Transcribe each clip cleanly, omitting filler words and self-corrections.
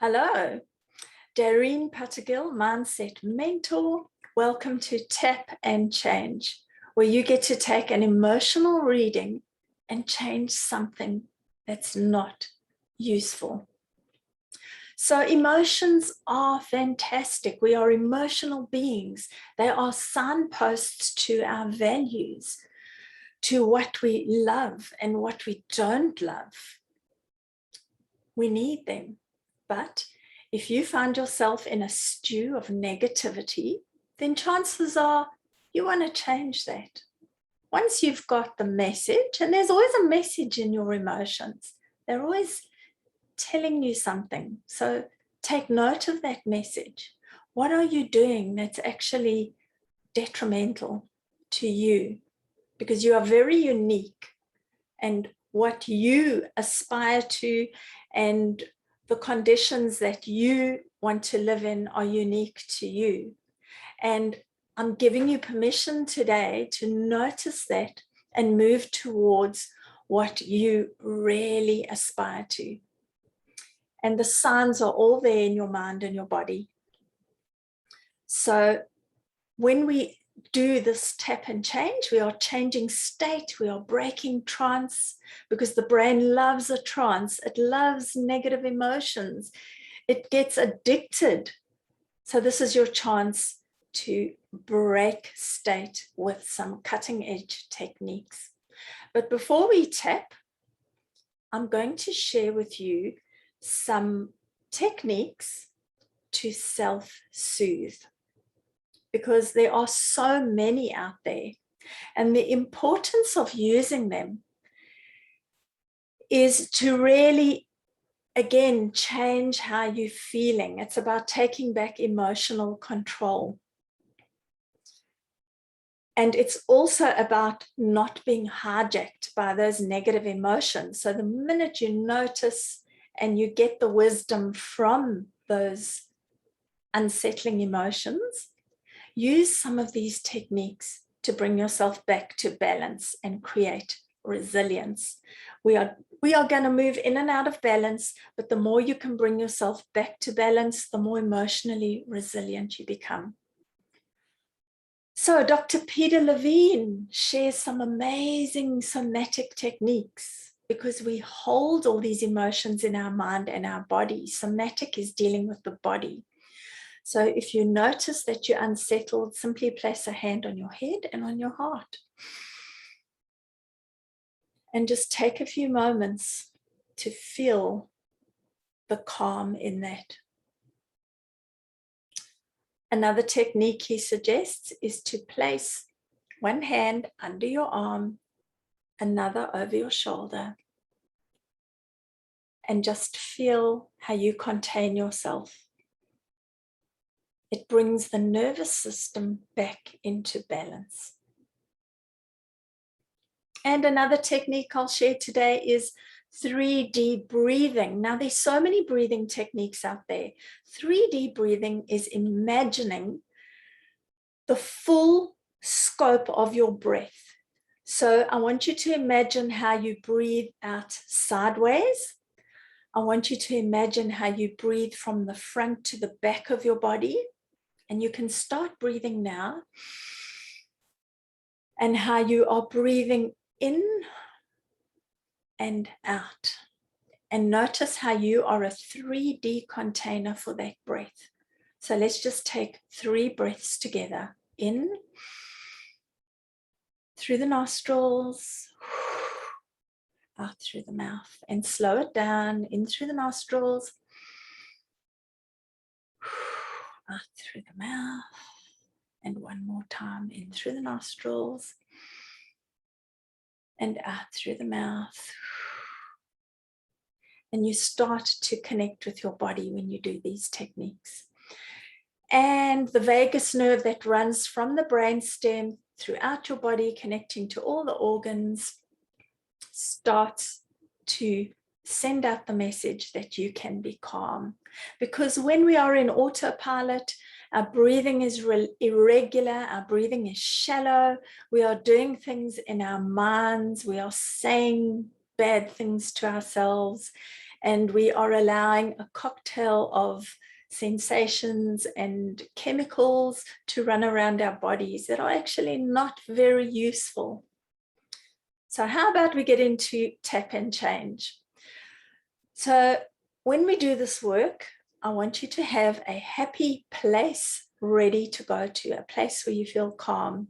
Hello, Dareen Patagil, Mindset Mentor. Welcome to Tap and Change, where you get to take an emotional reading and change something that's not useful. So emotions are fantastic. We are emotional beings. They are signposts to our values, to what we love and what we don't love. We need them. But if you find yourself in a stew of negativity, then chances are you want to change that. Once you've got the message, and there's always a message in your emotions, they're always telling you something. So take note of that message. What are you doing that's actually detrimental to you? Because you are very unique, and what you aspire to and the conditions that you want to live in are unique to you. And I'm giving you permission today to notice that and move towards what you really aspire to. And the signs are all there in your mind and your body. So when we do this tap and change, we are changing state, we are breaking trance, because the brain loves a trance. It loves negative emotions. It gets addicted. So this is your chance to break state with some cutting edge techniques. But before we tap, I'm going to share with you some techniques to self-soothe, because there are so many out there. And the importance of using them is to really, again, change how you're feeling. It's about taking back emotional control. And it's also about not being hijacked by those negative emotions. So the minute you notice and you get the wisdom from those unsettling emotions, use some of these techniques to bring yourself back to balance and create resilience. We are going to move in and out of balance, but the more you can bring yourself back to balance, the more emotionally resilient you become. So Dr. Peter Levine shares some amazing somatic techniques, because we hold all these emotions in our mind and our body. Somatic is dealing with the body. So if you notice that you're unsettled, simply place a hand on your head and on your heart. And just take a few moments to feel the calm in that. Another technique he suggests is to place one hand under your arm, another over your shoulder, and just feel how you contain yourself. It brings the nervous system back into balance. And another technique I'll share today is 3D breathing. Now, there's so many breathing techniques out there. 3D breathing is imagining the full scope of your breath. So I want you to imagine how you breathe out sideways. I want you to imagine how you breathe from the front to the back of your body. And you can start breathing now. And how you are breathing in and out. And notice how you are a 3D container for that breath. So let's just take 3 breaths together. In, through the nostrils, out through the mouth. And slow it down, in through the nostrils, out through the mouth. And one more time, in through the nostrils and out through the mouth. And you start to connect with your body when you do these techniques. And the vagus nerve that runs from the brainstem throughout your body, connecting to all the organs, starts to send out the message that you can be calm. Because when we are in autopilot, our breathing is irregular, our breathing is shallow, we are doing things in our minds, we are saying bad things to ourselves, and we are allowing a cocktail of sensations and chemicals to run around our bodies that are actually not very useful. So how about we get into tap and change? So when we do this work, I want you to have a happy place ready to go to, a place where you feel calm.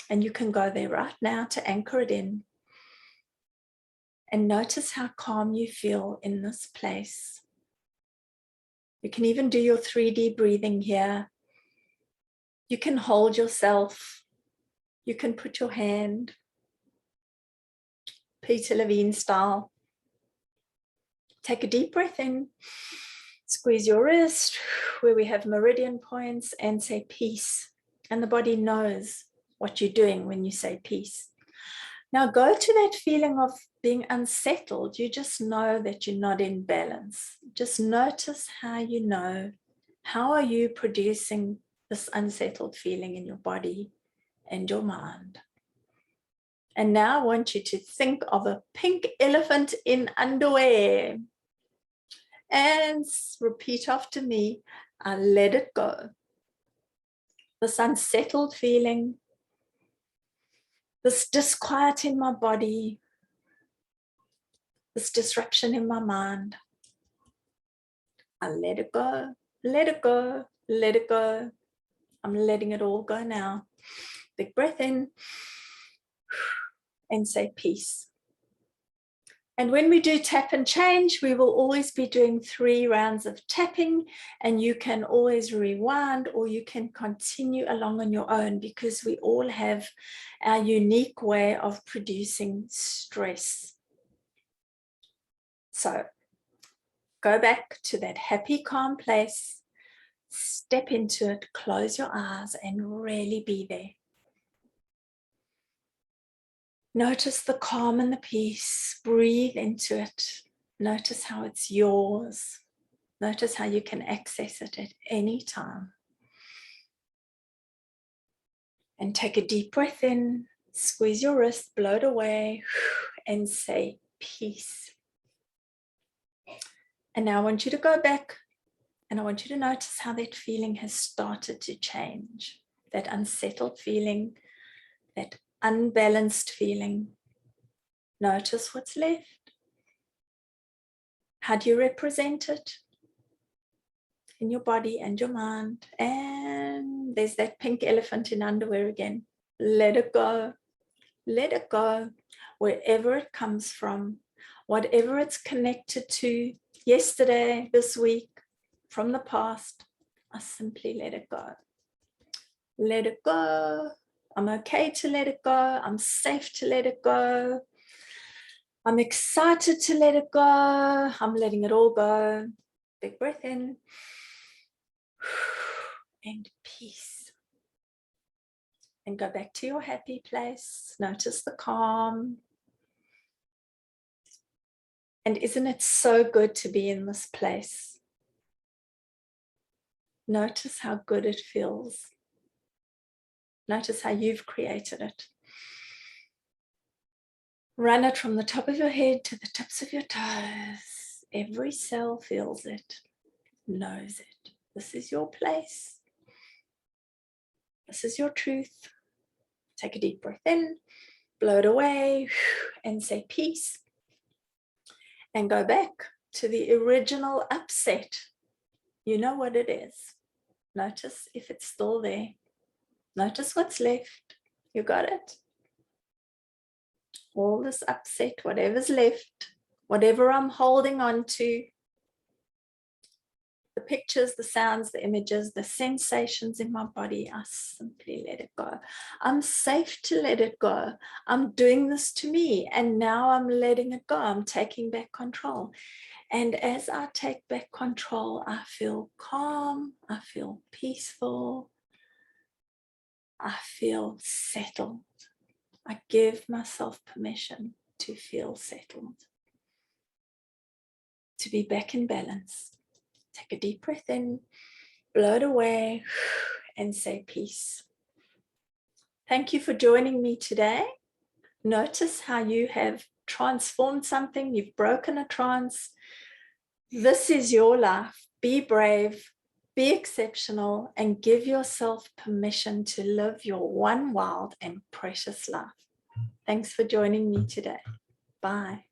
And you can go there right now to anchor it in. And notice how calm you feel in this place. You can even do your 3D breathing here. You can hold yourself. You can put your hand, Peter Levine style. Take a deep breath in. Squeeze your wrist where we have meridian points and say peace. And the body knows what you're doing when you say peace. Now go to that feeling of being unsettled. You just know that you're not in balance. Just notice how you know. How are you producing this unsettled feeling in your body and your mind? And now I want you to think of a pink elephant in underwear. And repeat after me. I let it go. This unsettled feeling, this disquiet in my body, this disruption in my mind. I let it go, let it go, let it go. I'm letting it all go now. Big breath in and say peace. And when we do tap and change, we will always be doing 3 rounds of tapping, and you can always rewind or you can continue along on your own, because we all have our unique way of producing stress. So go back to that happy, calm place, step into it, close your eyes and really be there. Notice the calm and the peace. Breathe into it. Notice how it's yours. Notice how you can access it at any time. And take a deep breath in. Squeeze your wrist, blow it away, and say peace. And now I want you to go back and I want you to notice how that feeling has started to change. That unsettled feeling, that unbalanced feeling. Notice what's left. How do you represent it in your body and your mind? And there's that pink elephant in underwear again. Let it go. Let it go. Wherever it comes from, whatever it's connected to, yesterday, this week, from the past, I simply let it go. Let it go. I'm okay to let it go. I'm safe to let it go. I'm excited to let it go. I'm letting it all go. Big breath in. And peace. And go back to your happy place. Notice the calm. And isn't it so good to be in this place? Notice how good it feels. Notice how you've created it. Run it from the top of your head to the tips of your toes. Every cell feels it, knows it. This is your place. This is your truth. Take a deep breath in, blow it away, and say peace. And go back to the original upset. You know what it is. Notice if it's still there. Notice what's left. You got it? All this upset, whatever's left, whatever I'm holding on to, the pictures, the sounds, the images, the sensations in my body, I simply let it go. I'm safe to let it go. I'm doing this to me, and now I'm letting it go. I'm taking back control. And as I take back control, I feel calm, I feel peaceful, I feel settled. I give myself permission to feel settled, to be back in balance. Take a deep breath in, blow it away, and say peace. Thank you for joining me today. Notice how you have transformed something, you've broken a trance, This is your life. Be brave, be exceptional, and give yourself permission to live your one wild and precious life. Thanks for joining me today. Bye.